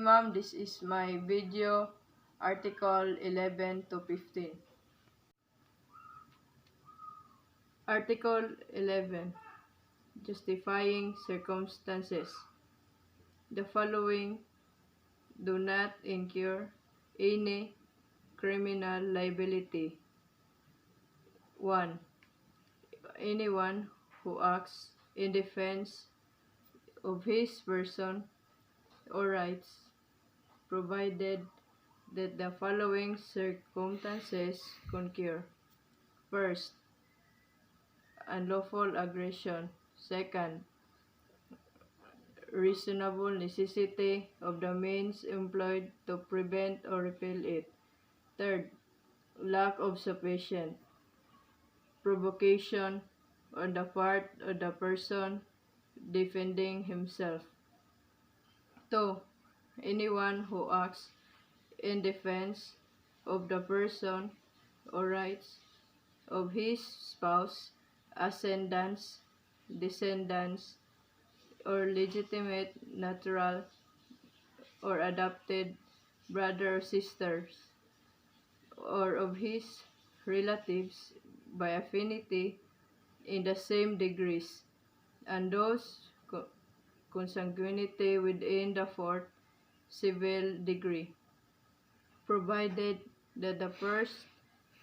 ma'am, this is my video, Article 11 to 15. Article 11. Justifying circumstances. The following do not incur any criminal liability. 1. Anyone who acts in defense of his person or rights, provided that the following circumstances concur. First, unlawful aggression. Second, reasonable necessity of the means employed to prevent or repel it. Third, lack of sufficient provocation on the part of the person defending himself. 2. Anyone who acts in defense of the person or rights of his spouse, ascendants, descendants, or legitimate, natural, or adopted brother or sisters, or of his relatives by affinity in the same degrees, and those consanguinity within the fourth civil degree, provided that the first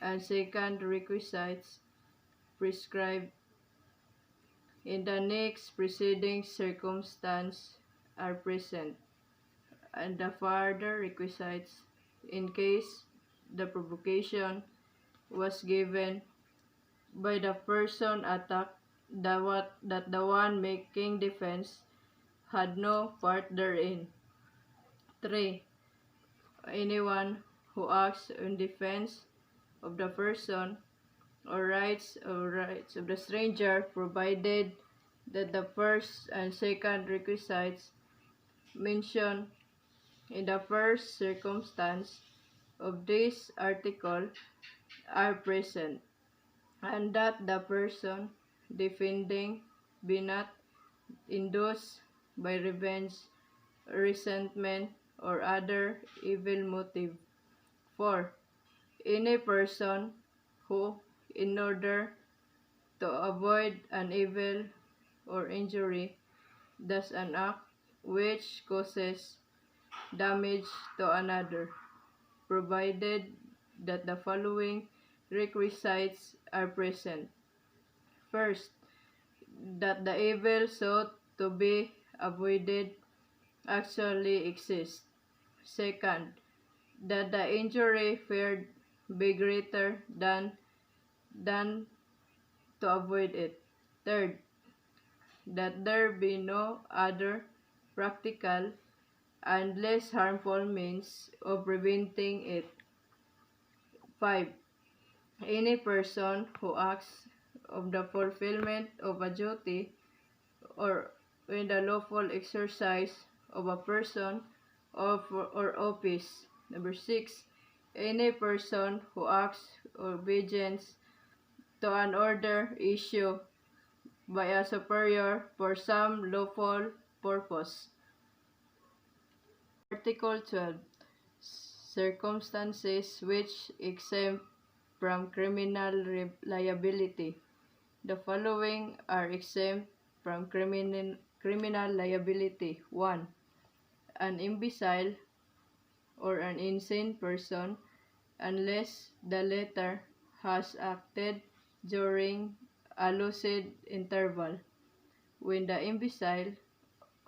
and second requisites prescribed in the next preceding circumstance are present, and the further requisites, in case the provocation was given by the person attacked, that the one making defense had no part therein. 3. Anyone who acts in defense of the person or rights of the stranger, provided that the first and second requisites mentioned in the first circumstance of this article are present, and that the person defending be not induced by revenge, resentment, or other evil motive. 4. Any person who, in order to avoid an evil or injury, does an act which causes damage to another, provided that the following requisites are present. First, that the evil sought to be avoided actually exists. Second, that the injury feared be greater than to avoid it. Third, that there be no other practical and less harmful means of preventing it. 5. Any person who acts of the fulfillment of a duty or in the lawful exercise of a person or office. 6. Any person who acts obedience to an order issued by a superior for some lawful purpose. Article 12. Circumstances which exempt from criminal liability. The following are exempt from criminal liability. 1. An imbecile or an insane person, unless the latter has acted during a lucid interval, when the imbecile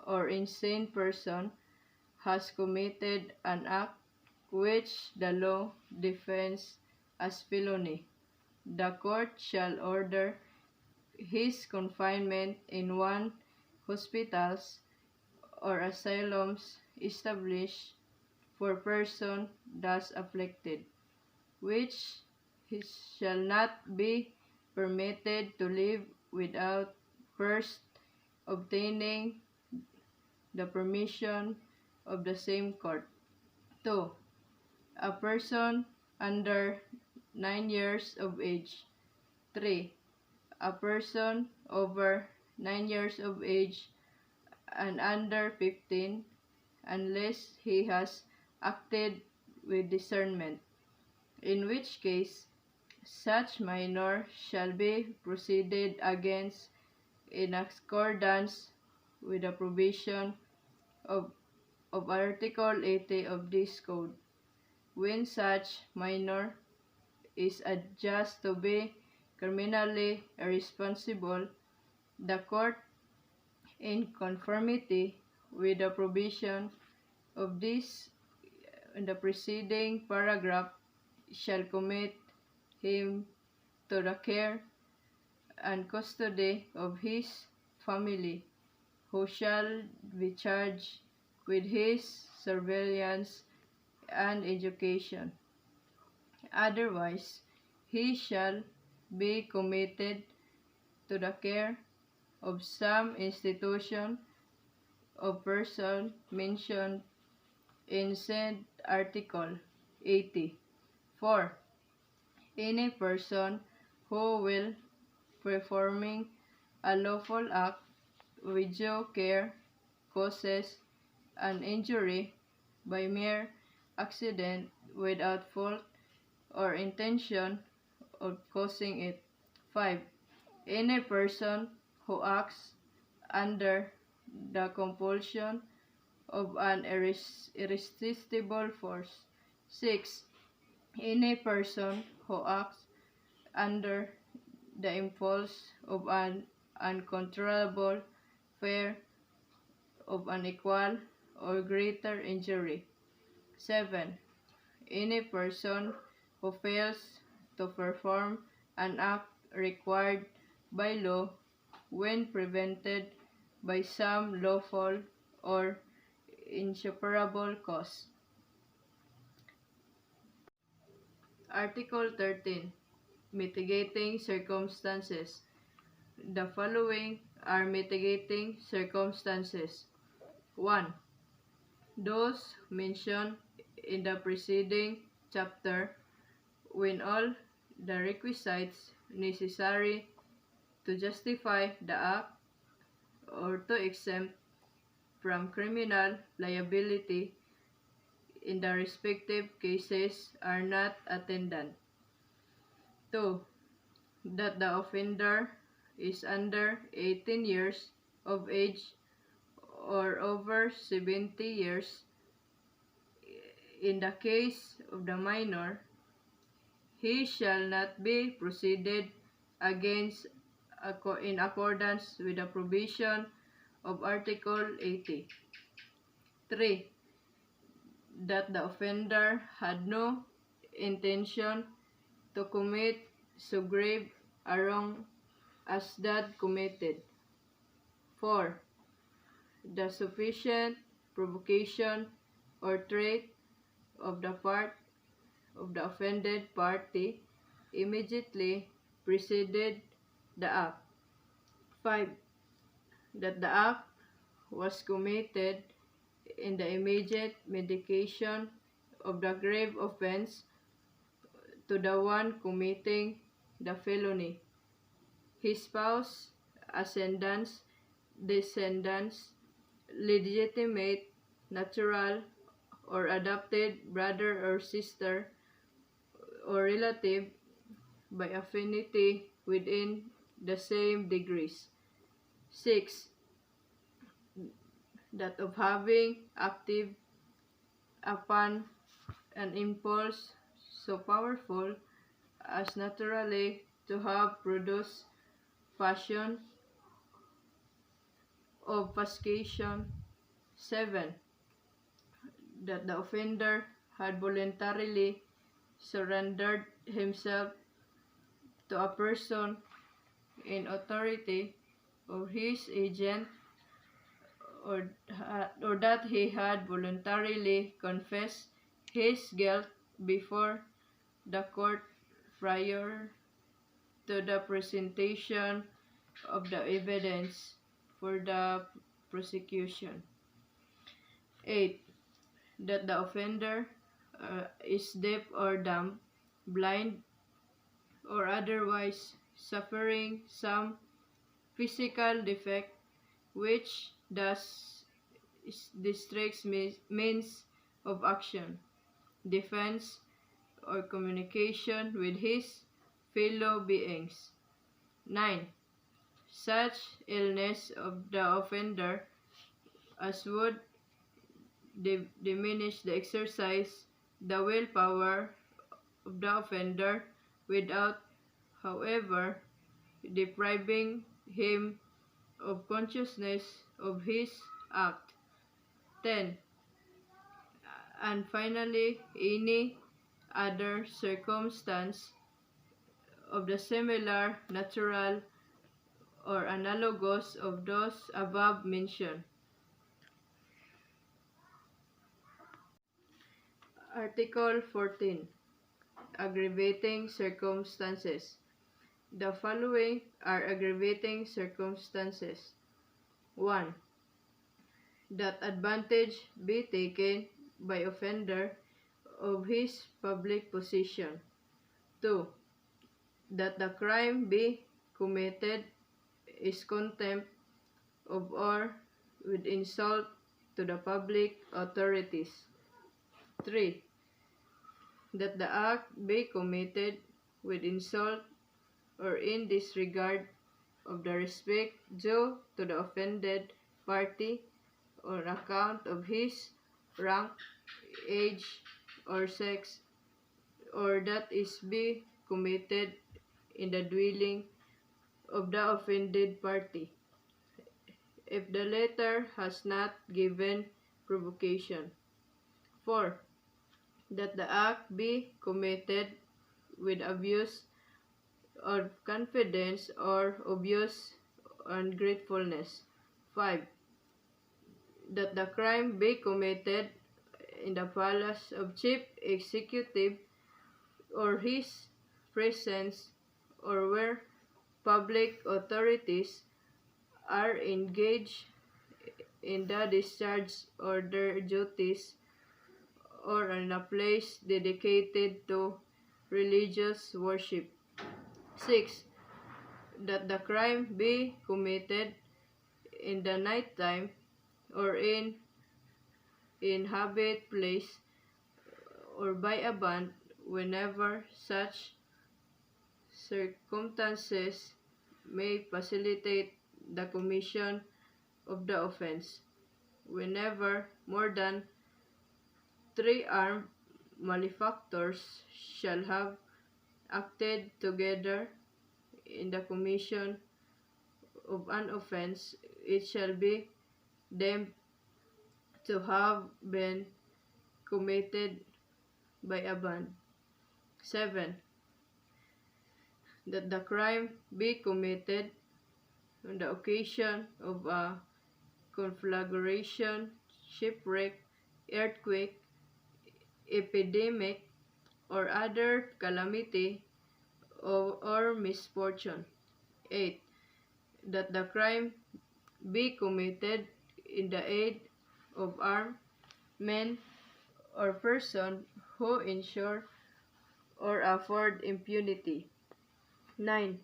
or insane person has committed an act which the law defines as felony. The court shall order his confinement in one hospitals or asylums established for persons thus afflicted, which he shall not be permitted to live without first obtaining the permission of the same court. 2. A person under 9 years of age. 3. A person over 9 years of age and under 15, unless he has acted with discernment, in which case such minor shall be proceeded against in accordance with the provision of, Article 80 of this code. When such minor is adjudged to be criminally irresponsible, the court, in conformity with the provision of this in the preceding paragraph, shall commit him to the care and custody of his family, who shall be charged with his surveillance and education. Otherwise, he shall be committed to the care of some institution or person mentioned in said Article 80. 4. Any person who will performing a lawful act with due care causes an injury by mere accident without fault or intention of causing it. 5. Any person who acts under the compulsion of an irresistible force. 6. Any person who acts under the impulse of an uncontrollable fear of an equal or greater injury. 7. Any person who fails to perform an act required by law when prevented by some lawful or insuperable cause. Article 13. Mitigating circumstances. The following are mitigating circumstances. 1. Those mentioned in the preceding chapter, when all the requisites necessary to justify the act or to exempt from criminal liability in the respective cases are not attendant. 2. That the offender is under 18 years of age or over 70 years. In the case of the minor, he shall not be proceeded against in accordance with the provision of Article 80. 3. That the offender had no intention to commit so grave a wrong as that committed. 4. The sufficient provocation or threat of the part of the offended party immediately preceded the act. 5. That the act was committed in the immediate medication of the grave offense to the one committing the felony, his spouse, ascendants, descendants, legitimate, natural, or adopted brother or sister, or relative by affinity within the same degrees. 6. That of having acted upon an impulse so powerful as naturally to have produced passion of fascination. 7. That the offender had voluntarily surrendered himself to a person in authority or his agent, or that he had voluntarily confessed his guilt before the court prior to the presentation of the evidence for the prosecution. 8. That the offender is deaf or dumb, blind, or otherwise suffering some physical defect which thus district's means of action, defense, or communication with his fellow beings. 9. Such illness of the offender as would diminish the exercise the willpower of the offender without, however, depriving him of consciousness of his act. 10. And finally, any other circumstance of the similar, natural, or analogous of those above mentioned. Article 14. Aggravating circumstances. The following are aggravating circumstances. 1. That advantage be taken by offender of his public position. 2. That the crime be committed is contempt of or with insult to the public authorities. 3. That the act be committed with insult or in disregard of the respect due to the offended party on account of his rank, age, or sex, or that is be committed in the dwelling of the offended party, if the latter has not given provocation. 4. That the act be committed with abuse of confidence or abuse ungratefulness. 5. That the crime be committed in the palace of chief executive or his presence or where public authorities are engaged in the discharge of their duties or in a place dedicated to religious worship. 6. That the crime be committed in the night time or in inhabited place or by a band whenever such circumstances may facilitate the commission of the offense. Whenever more than 3 armed malefactors shall have acted together in the commission of an offense, it shall be deemed to have been committed by a band. 7. That the crime be committed on the occasion of a conflagration, shipwreck, earthquake, epidemic, or other calamity or misfortune. 8. That the crime be committed in the aid of armed men or person who ensure or afford impunity. 9.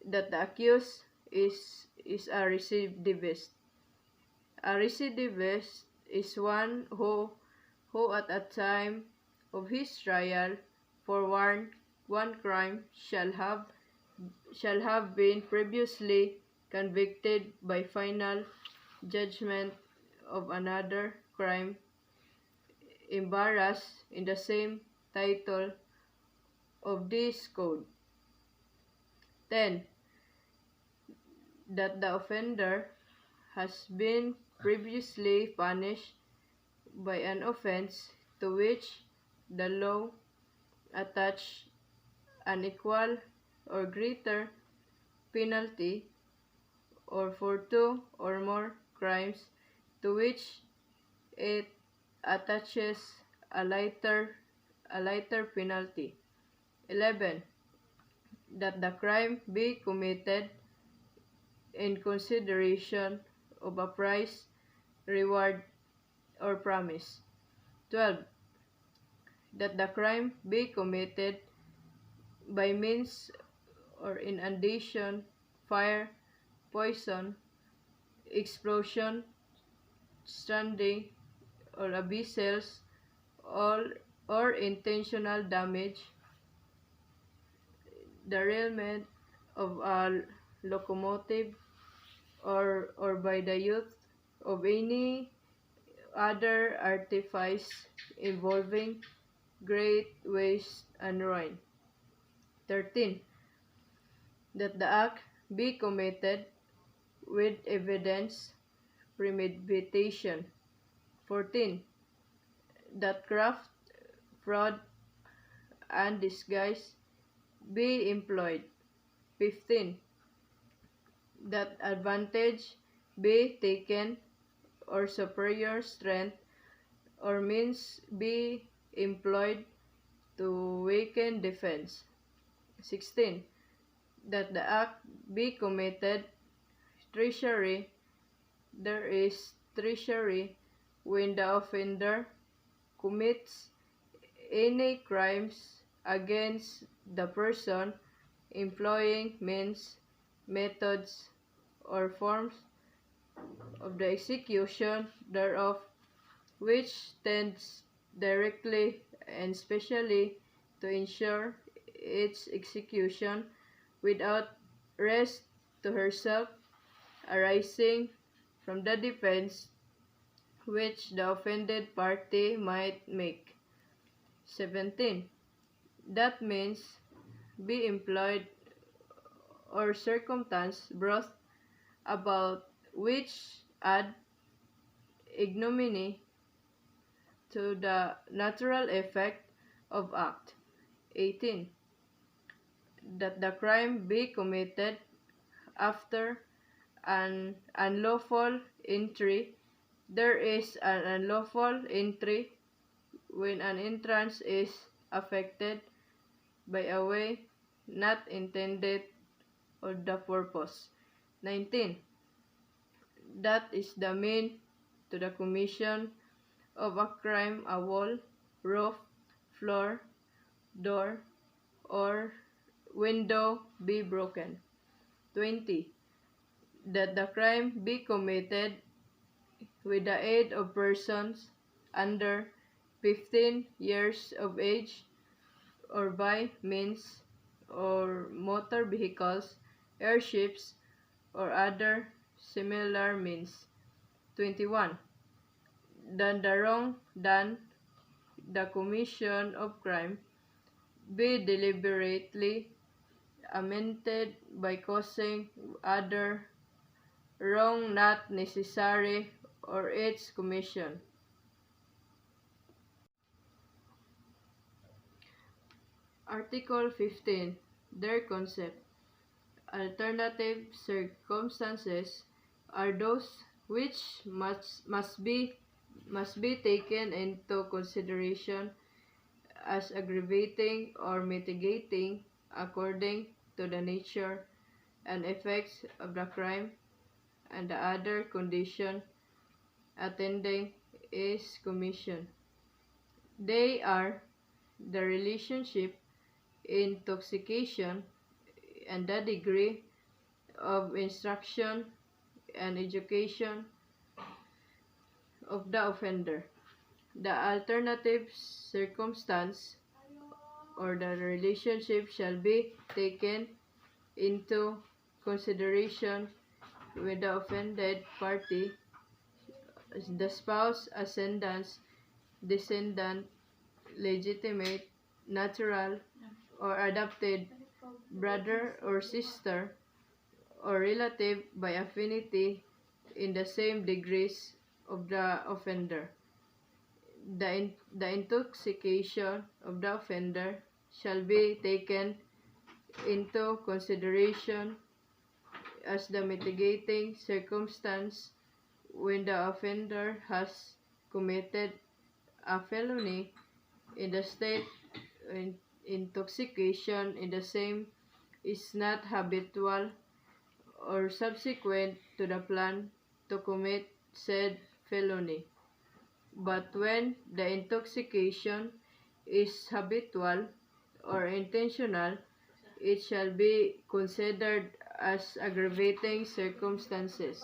That the accused is a recidivist. A recidivist is one who at a time of his trial for one crime shall have been previously convicted by final judgment of another crime embarrassed in the same title of this code. 10. That the offender has been previously punished by an offense to which the law attached an equal or greater penalty, or for 2 or more crimes to which it attaches a lighter penalty. 11. That the crime be committed in consideration of a prize, reward, or promise. 12. That the crime be committed by means or in addition, fire, poison, explosion, stranding or abyssals, or intentional damage, derailment of a locomotive, or by the use of any other artifice involving great waste and ruin. 13. That the act be committed with evidence premeditation. 14. That craft, fraud, and disguise be employed. 15. That advantage be taken, or superior strength or means be employed to weaken defense. 16. That the act be committed. Treachery. There is treachery when the offender commits any crimes against the person, employing means, methods, or forms of the execution thereof, which tends directly and specially to ensure its execution without risk to herself arising from the defense which the offended party might make. 17. That means be employed or circumstance brought about which add ignominy to the natural effect of act. 18. That the crime be committed after an unlawful entry. There is an unlawful entry when an entrance is affected by a way not intended or the purpose. 19. That is the mean to the commission of a crime a wall, roof, floor, door, or window be broken. 20. That the crime be committed with the aid of persons under 15 years of age, or by means or motor vehicles, airships, or other similar means. 21. That the wrong done, the commission of crime, be deliberately amended by causing other wrong not necessary or its commission. Article 15. Their concept. Alternative circumstances are those which must be taken into consideration as aggravating or mitigating according to the nature and effects of the crime and the other condition attending its commission. They are the relationship, intoxication, and the degree of instruction and education of the offender. The alternative circumstance or the relationship shall be taken into consideration when the offended party, the spouse, ascendants, descendant, legitimate, natural, or adopted brother or sister, or relative by affinity in the same degrees of the offender. The intoxication of the offender shall be taken into consideration as the mitigating circumstance when the offender has committed a felony in the state intoxication in the same is not habitual or subsequent to the plan to commit said felony. But when the intoxication is habitual or intentional, it shall be considered as aggravating circumstances.